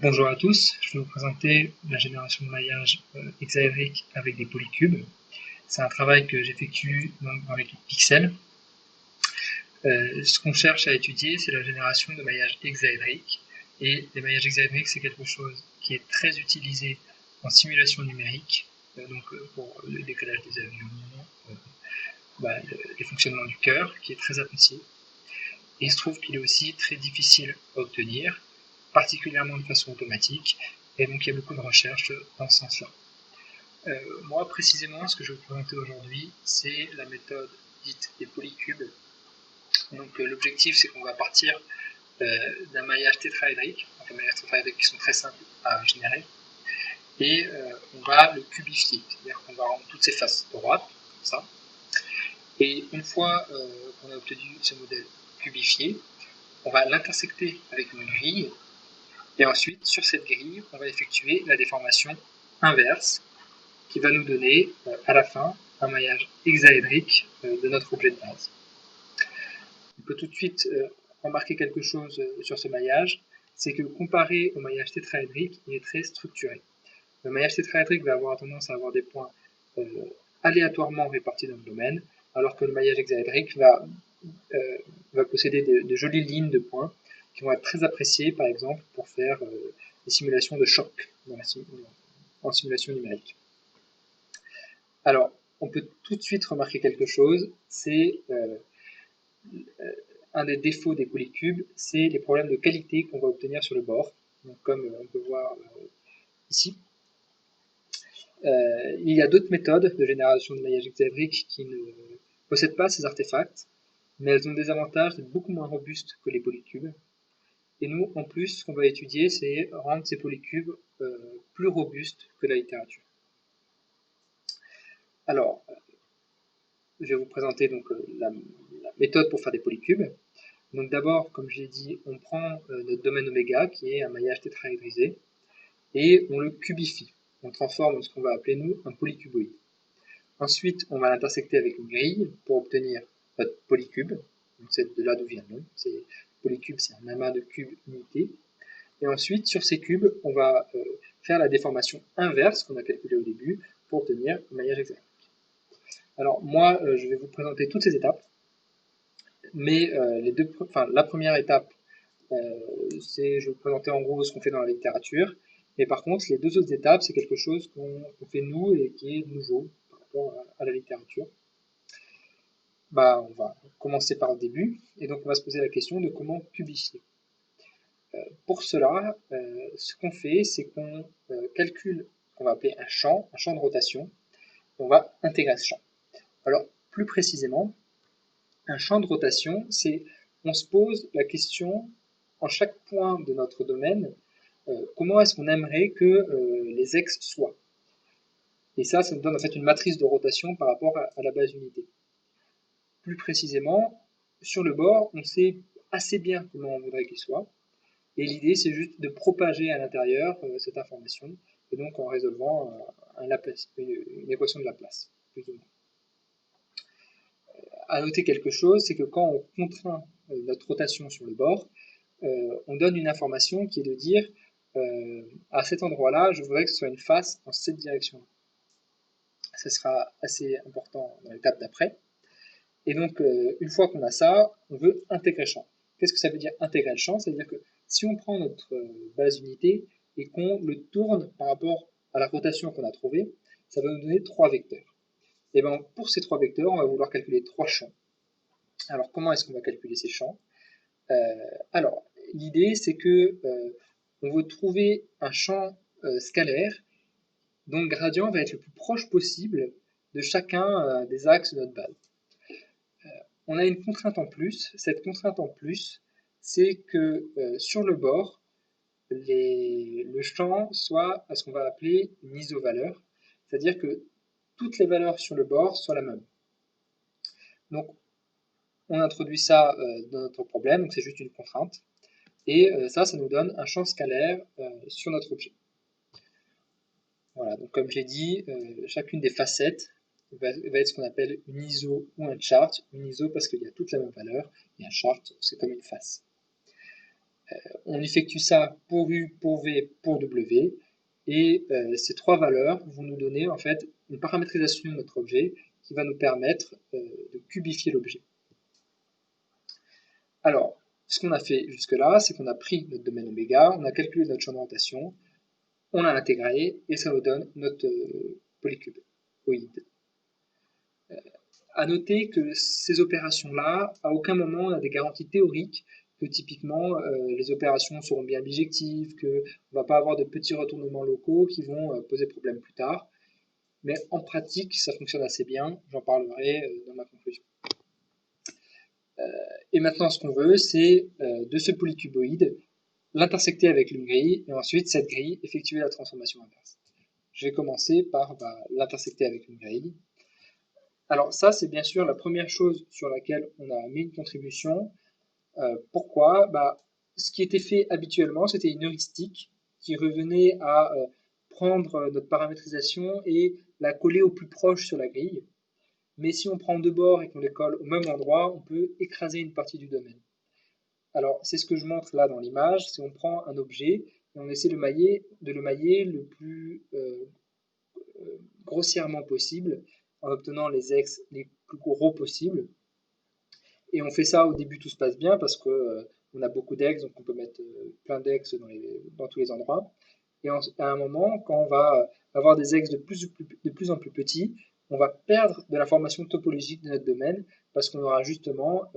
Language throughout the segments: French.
Bonjour à tous, je vais vous présenter la génération de maillage hexaédrique avec des polycubes. C'est un travail que j'effectue dans l'équipe Pixel. Ce qu'on cherche à étudier, c'est la génération de maillage hexaédrique. Et les maillages hexaédriques, c'est quelque chose qui est très utilisé en simulation numérique, pour le décollage des avions, les fonctionnements du cœur, qui est très apprécié. Et il se trouve qu'il est aussi très difficile à obtenir, particulièrement de façon automatique, et donc il y a beaucoup de recherches dans ce sens-là. Moi, précisément, ce que je vais vous présenter aujourd'hui, c'est la méthode dite des polycubes. Donc l'objectif, c'est qu'on va partir d'un maillage tétraédrique, donc des maillages tétraédriques qui sont très simples à générer, et on va le cubifier, c'est-à-dire qu'on va rendre toutes ses faces droites, comme ça, et une fois qu'on a obtenu ce modèle cubifié, on va l'intersecter avec une grille, et ensuite, sur cette grille, on va effectuer la déformation inverse qui va nous donner, à la fin, un maillage hexaédrique de notre objet de base. On peut tout de suite remarquer quelque chose sur ce maillage, c'est que comparé au maillage tétraédrique, il est très structuré. Le maillage tétraédrique va avoir tendance à avoir des points aléatoirement répartis dans le domaine, alors que le maillage hexaédrique va posséder de jolies lignes de points qui vont être très appréciés, par exemple, pour faire des simulations de choc en simulation numérique. Alors, on peut tout de suite remarquer quelque chose, c'est un des défauts des polycubes, c'est les problèmes de qualité qu'on va obtenir sur le bord, donc, comme on peut voir ici. Il y a d'autres méthodes de génération de maillage hexaédrique qui ne possèdent pas ces artefacts, mais elles ont des avantages d'être beaucoup moins robustes que les polycubes. Et nous, en plus, ce qu'on va étudier, c'est rendre ces polycubes plus robustes que la littérature. Alors, je vais vous présenter donc la méthode pour faire des polycubes. Donc d'abord, comme je l'ai dit, on prend notre domaine oméga, qui est un maillage tétraédrisé, et on le cubifie. On transforme ce qu'on va appeler, nous, un polycuboïde. Ensuite, on va l'intersecter avec une grille pour obtenir notre polycube. Donc c'est de là d'où vient le nom. Polycube, c'est un amas de cubes unités. Et ensuite, sur ces cubes, on va faire la déformation inverse qu'on a calculée au début pour obtenir un maillage hexaédrique. Alors moi, je vais vous présenter toutes ces étapes, mais la première étape, je vais vous présenter en gros ce qu'on fait dans la littérature, mais par contre, les deux autres étapes, c'est quelque chose qu'on fait nous et qui est nouveau par rapport à la littérature. On va commencer par le début, et donc on va se poser la question de comment cubifier. Pour cela, ce qu'on fait, c'est qu'on calcule ce qu'on va appeler un champ de rotation, on va intégrer ce champ. Alors, plus précisément, un champ de rotation, c'est on se pose la question, en chaque point de notre domaine, comment est-ce qu'on aimerait que les x soient. Et ça nous donne en fait une matrice de rotation par rapport à la base unité. Plus précisément, sur le bord, on sait assez bien comment on voudrait qu'il soit, et l'idée c'est juste de propager à l'intérieur cette information, et donc en résolvant une équation de Laplace, plus ou moins. À noter quelque chose, c'est que quand on contraint notre rotation sur le bord, on donne une information qui est de dire à cet endroit-là, je voudrais que ce soit une face dans cette direction-là. Ce sera assez important dans l'étape d'après. Et donc, une fois qu'on a ça, on veut intégrer le champ. Qu'est-ce que ça veut dire intégrer le champ? C'est-à-dire que si on prend notre base unité et qu'on le tourne par rapport à la rotation qu'on a trouvée, ça va nous donner 3 vecteurs. Et bien, pour ces 3 vecteurs, on va vouloir calculer 3 champs. Alors, comment est-ce qu'on va calculer ces champs? Alors, l'idée, c'est que on veut trouver un champ scalaire dont le gradient va être le plus proche possible de chacun des axes de notre base. On a une contrainte en plus. Cette contrainte en plus, c'est que sur le bord, le champ soit à ce qu'on va appeler une isovaleur, c'est-à-dire que toutes les valeurs sur le bord soient la même. Donc, on introduit ça dans notre problème, donc c'est juste une contrainte, et ça nous donne un champ scalaire sur notre objet. Voilà, donc comme j'ai dit, chacune des facettes va être ce qu'on appelle une iso ou un chart. Une iso parce qu'il y a toute la même valeur, et un chart, c'est comme une face. On effectue ça pour U, pour V, pour W, et ces trois valeurs vont nous donner en fait une paramétrisation de notre objet qui va nous permettre de cubifier l'objet. Alors, ce qu'on a fait jusque-là, c'est qu'on a pris notre domaine oméga, on a calculé notre champ d'orientation, on l'a intégré, et ça nous donne notre polycube oïde. À noter que ces opérations-là, à aucun moment on a des garanties théoriques que typiquement les opérations seront bien bijectives, qu'on ne va pas avoir de petits retournements locaux qui vont poser problème plus tard. Mais en pratique, ça fonctionne assez bien, j'en parlerai dans ma conclusion. Et maintenant, ce qu'on veut, c'est de ce polycuboïde, l'intersecter avec une grille, et ensuite, cette grille, effectuer la transformation inverse. Je vais commencer par l'intersecter avec une grille. Alors ça, c'est bien sûr la première chose sur laquelle on a mis une contribution. Pourquoi? Ce qui était fait habituellement, c'était une heuristique qui revenait à prendre notre paramétrisation et la coller au plus proche sur la grille. Mais si on prend deux bords et qu'on les colle au même endroit, on peut écraser une partie du domaine. Alors, c'est ce que je montre là dans l'image. Si on prend un objet et on essaie de le mailler le plus grossièrement possible, en obtenant les ex les plus gros possibles. Et on fait ça au début, tout se passe bien parce que on a beaucoup d'ex, donc on peut mettre plein d'ex dans tous les endroits. Et à un moment, quand on va avoir des ex de plus en plus petits, on va perdre de l'information topologique de notre domaine parce qu'on aura justement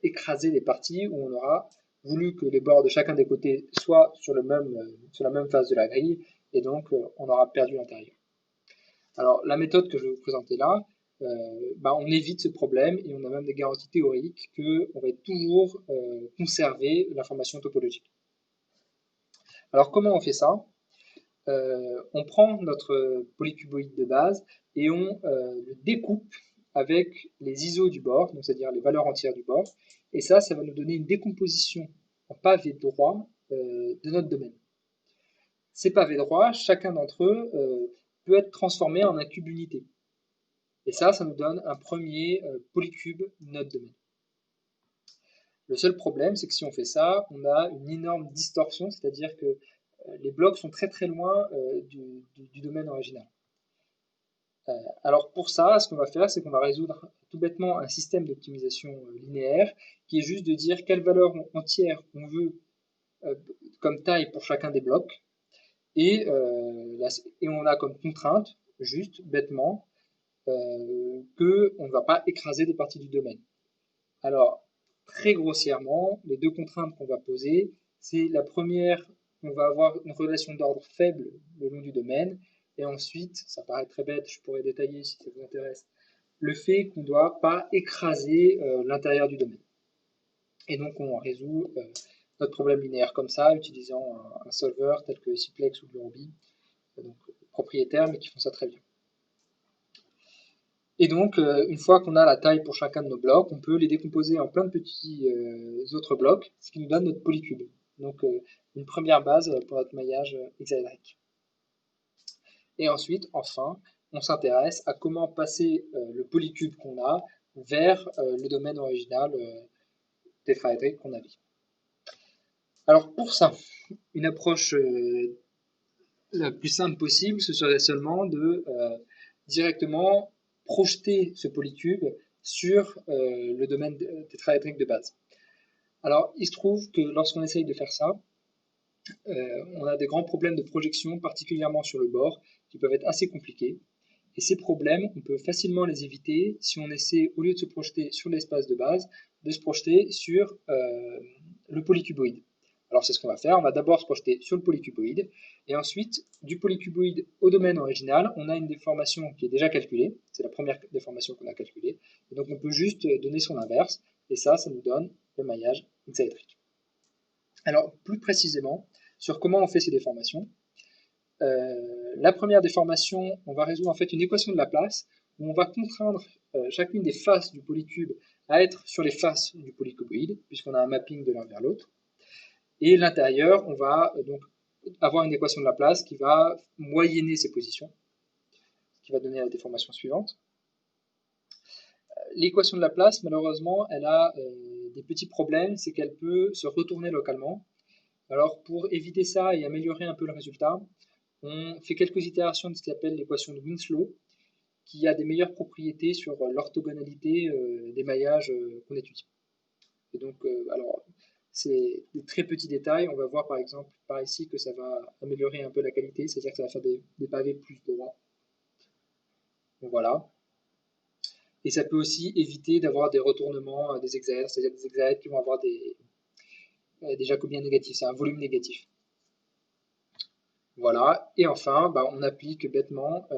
écrasé les parties où on aura voulu que les bords de chacun des côtés soient sur la même face de la grille, et donc on aura perdu l'intérieur. Alors la méthode que je vais vous présenter là, on évite ce problème et on a même des garanties théoriques qu'on va toujours conserver l'information topologique. Alors comment on fait ça? On prend notre polycuboïde de base et on le découpe avec les ISO du bord, c'est-à-dire les valeurs entières du bord, et ça va nous donner une décomposition en pavés droits de notre domaine. Ces pavés droits, chacun d'entre eux peut être transformé en un cube unité. Et ça nous donne un premier polycube de notre domaine. Le seul problème, c'est que si on fait ça, on a une énorme distorsion, c'est-à-dire que les blocs sont très très loin du domaine original. Alors pour ça, ce qu'on va faire, c'est qu'on va résoudre tout bêtement un système d'optimisation linéaire qui est juste de dire quelle valeur entière on veut comme taille pour chacun des blocs, et on a comme contrainte, juste bêtement, qu'on ne va pas écraser des parties du domaine. Alors, très grossièrement, les deux contraintes qu'on va poser, c'est la première, on va avoir une relation d'ordre faible le long du domaine, et ensuite, ça paraît très bête, je pourrais détailler si ça vous intéresse, le fait qu'on ne doit pas écraser l'intérieur du domaine. Et donc, on résout notre problème linéaire comme ça, utilisant un solver tel que Simplex ou Bluruby, donc propriétaires, mais qui font ça très bien. Et donc, une fois qu'on a la taille pour chacun de nos blocs, on peut les décomposer en plein de petits autres blocs, ce qui nous donne notre polycube. Donc, une première base pour notre maillage hexaédrique. Et ensuite, enfin, on s'intéresse à comment passer le polycube qu'on a vers le domaine original tétraédrique qu'on avait. Alors, pour ça, une approche la plus simple possible, ce serait seulement de directement projeter ce polycube sur le domaine tétraédrique de base. Alors, il se trouve que lorsqu'on essaye de faire ça, on a des grands problèmes de projection, particulièrement sur le bord, qui peuvent être assez compliqués. Et ces problèmes, on peut facilement les éviter si on essaie, au lieu de se projeter sur l'espace de base, de se projeter sur le polycuboïde. Alors c'est ce qu'on va faire, on va d'abord se projeter sur le polycuboïde, et ensuite, du polycuboïde au domaine original, on a une déformation qui est déjà calculée, c'est la première déformation qu'on a calculée, et donc on peut juste donner son inverse, et ça nous donne le maillage hexaédrique. Alors plus précisément, sur comment on fait ces déformations, la première déformation, on va résoudre en fait une équation de Laplace, où on va contraindre chacune des faces du polycube à être sur les faces du polycuboïde, puisqu'on a un mapping de l'un vers l'autre. Et l'intérieur, on va donc avoir une équation de Laplace qui va moyenner ces positions, qui va donner la déformation suivante. L'équation de Laplace, malheureusement, elle a des petits problèmes, c'est qu'elle peut se retourner localement. Alors pour éviter ça et améliorer un peu le résultat, on fait quelques itérations de ce qu'on appelle l'équation de Winslow, qui a des meilleures propriétés sur l'orthogonalité des maillages qu'on étudie. Et donc, alors, c'est des très petits détails. On va voir par exemple par ici que ça va améliorer un peu la qualité, c'est-à-dire que ça va faire des pavés plus droits. Donc voilà. Et ça peut aussi éviter d'avoir des retournements des hexaèdres, c'est-à-dire des hexaèdres qui vont avoir des jacobiens négatifs, c'est un volume négatif. Voilà, et enfin, bah, on applique bêtement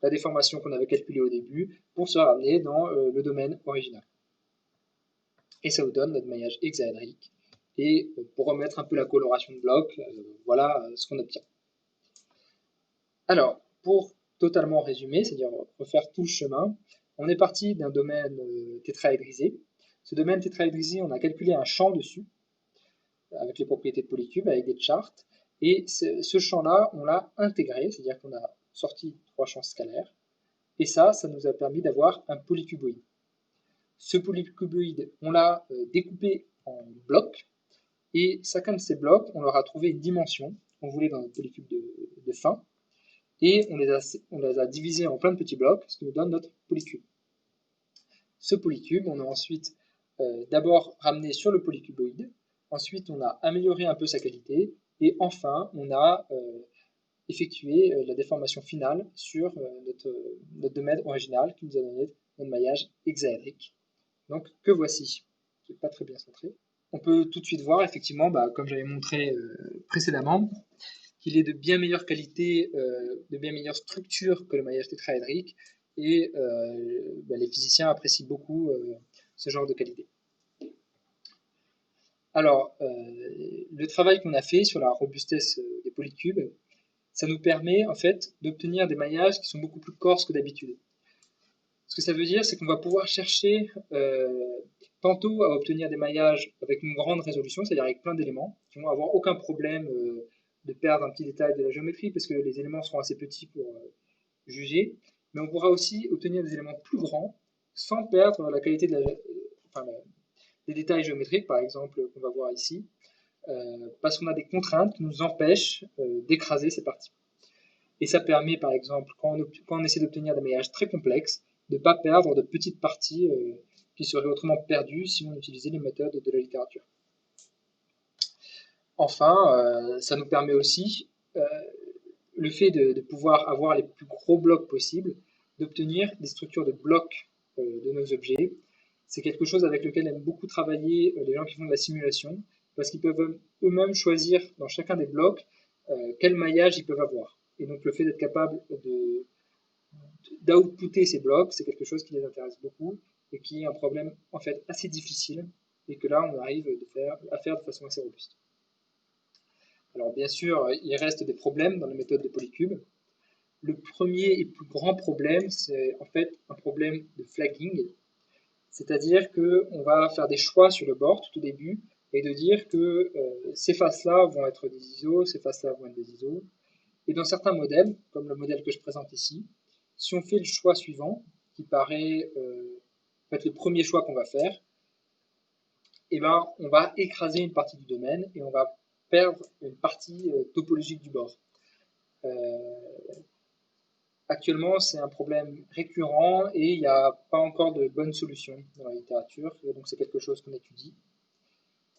la déformation qu'on avait calculée au début pour se ramener dans le domaine original. Et ça vous donne notre maillage hexaédrique. Et pour remettre un peu la coloration de bloc, voilà ce qu'on obtient. Alors, pour totalement résumer, c'est-à-dire refaire tout le chemin, on est parti d'un domaine tétraédrisé. Ce domaine tétraédrisé, on a calculé un champ dessus, avec les propriétés de polycube, avec des charts. Et ce champ-là, on l'a intégré, c'est-à-dire qu'on a sorti 3 champs scalaires. Et ça nous a permis d'avoir un polycuboïde. Ce polycuboïde, on l'a découpé en blocs. Et chacun de ces blocs, on leur a trouvé une dimension qu'on voulait dans notre polycube de fin. Et on les a divisés en plein de petits blocs, ce qui nous donne notre polycube. Ce polycube, on a ensuite d'abord ramené sur le polycuboïde. Ensuite, on a amélioré un peu sa qualité. Et enfin, on a effectué la déformation finale sur notre domaine original qui nous a donné notre maillage hexaédrique. Donc, que voici. Qui n'est pas très bien centré. On peut tout de suite voir, effectivement, comme j'avais montré précédemment, qu'il est de bien meilleure qualité, de bien meilleure structure que le maillage tétraédrique. Et les physiciens apprécient beaucoup ce genre de qualité. Alors, le travail qu'on a fait sur la robustesse des polycubes, ça nous permet en fait d'obtenir des maillages qui sont beaucoup plus coarses que d'habitude. Ce que ça veut dire, c'est qu'on va pouvoir chercher tantôt à obtenir des maillages avec une grande résolution, c'est-à-dire avec plein d'éléments, qui vont avoir aucun problème de perdre un petit détail de la géométrie, parce que les éléments seront assez petits pour juger, mais on pourra aussi obtenir des éléments plus grands sans perdre la qualité des détails géométriques, par exemple, qu'on va voir ici, parce qu'on a des contraintes qui nous empêchent d'écraser ces parties. Et ça permet, par exemple, quand on essaie d'obtenir des maillages très complexes, de ne pas perdre de petites parties qui seraient autrement perdues si on utilisait les méthodes de la littérature. Enfin, ça nous permet aussi, le fait de pouvoir avoir les plus gros blocs possibles, d'obtenir des structures de blocs de nos objets. C'est quelque chose avec lequel aiment beaucoup travailler les gens qui font de la simulation, parce qu'ils peuvent eux-mêmes choisir dans chacun des blocs quel maillage ils peuvent avoir. Et donc le fait d'être capable d'outputter ces blocs, c'est quelque chose qui les intéresse beaucoup et qui est un problème en fait assez difficile et que là on arrive à faire de façon assez robuste. Alors bien sûr, il reste des problèmes dans la méthode de polycube. Le premier et plus grand problème, c'est en fait un problème de flagging, c'est-à-dire qu'on va faire des choix sur le bord tout au début et de dire que ces faces-là vont être des ISO, ces faces-là vont être des ISO. Et dans certains modèles, comme le modèle que je présente ici, si on fait le choix suivant, qui paraît en fait, le premier choix qu'on va faire, eh ben, on va écraser une partie du domaine et on va perdre une partie topologique du bord. Actuellement, c'est un problème récurrent et il n'y a pas encore de bonne solution dans la littérature, donc c'est quelque chose qu'on étudie.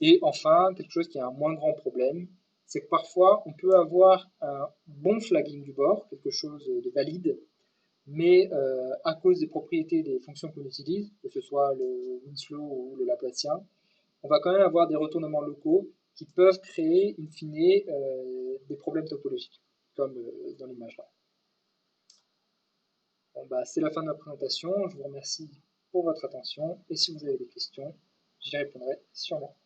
Et enfin, quelque chose qui est un moins grand problème, c'est que parfois on peut avoir un bon flagging du bord, quelque chose de valide, mais à cause des propriétés des fonctions qu'on utilise, que ce soit le Winslow ou le Laplacien, on va quand même avoir des retournements locaux qui peuvent créer, in fine, des problèmes topologiques, comme dans l'image là. Bon, c'est la fin de ma présentation, je vous remercie pour votre attention, et si vous avez des questions, j'y répondrai sûrement.